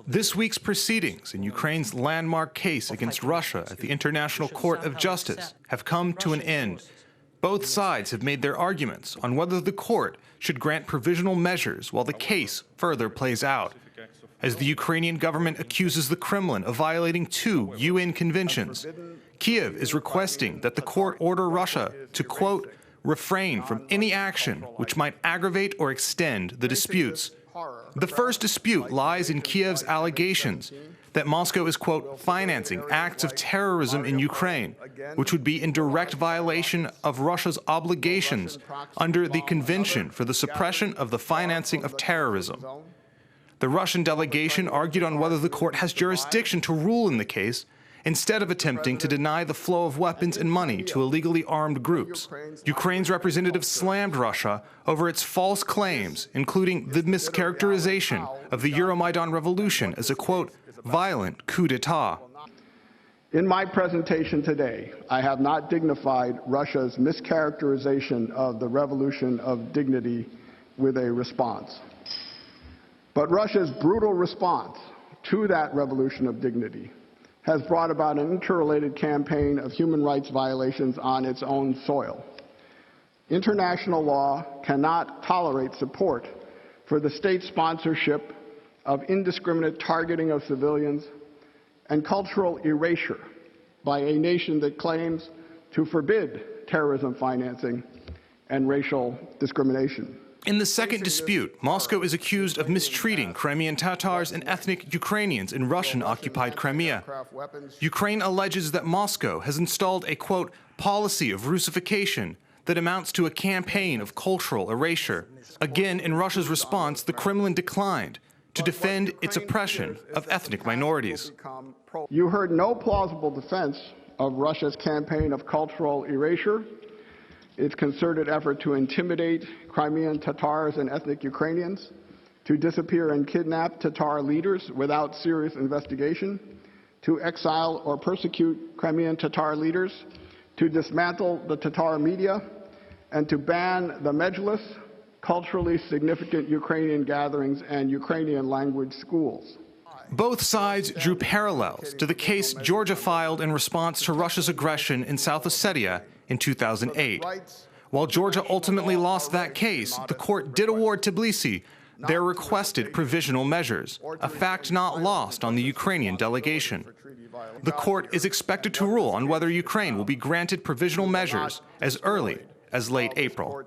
This week's proceedings in Ukraine's landmark case against Russia at the International Court of Justice have come to an end. Both sides have made their arguments on whether the court should grant provisional measures while the case further plays out. As the Ukrainian government accuses the Kremlin of violating 2 UN conventions, Kiev is requesting that the court order Russia to, quote, refrain from any action which might aggravate or extend the disputes. The first dispute lies in Kiev's allegations that Moscow is, quote, financing acts of terrorism in Ukraine, which would be in direct violation of Russia's obligations under the Convention for the Suppression of the Financing of Terrorism. The Russian delegation argued on whether the court has jurisdiction to rule in the case, instead of attempting to deny the flow of weapons and money to illegally armed groups. Ukraine's representative slammed Russia over its false claims, including the mischaracterization of the Euromaidan revolution as a, quote, violent coup d'etat. In my presentation today, I have not dignified Russia's mischaracterization of the revolution of dignity with a response. But Russia's brutal response to that revolution of dignity has brought about an interrelated campaign of human rights violations on its own soil. International law cannot tolerate support for the state sponsorship of indiscriminate targeting of civilians and cultural erasure by a nation that claims to forbid terrorism financing and racial discrimination. In the second dispute, Moscow is accused of mistreating Crimean Tatars and ethnic Ukrainians in Russian-occupied Crimea. Ukraine alleges that Moscow has installed a, quote, policy of Russification that amounts to a campaign of cultural erasure. Again, in Russia's response, the Kremlin declined to defend its oppression of ethnic minorities. You heard no plausible defense of Russia's campaign of cultural erasure, its concerted effort to intimidate Crimean Tatars and ethnic Ukrainians, to disappear and kidnap Tatar leaders without serious investigation, to exile or persecute Crimean Tatar leaders, to dismantle the Tatar media, and to ban the Mejlis, culturally significant Ukrainian gatherings and Ukrainian language schools. Both sides drew parallels to the case Georgia filed in response to Russia's aggression in South Ossetia in 2008. While Georgia ultimately lost that case, the court did award Tbilisi their requested provisional measures, a fact not lost on the Ukrainian delegation. The court is expected to rule on whether Ukraine will be granted provisional measures as early as late April.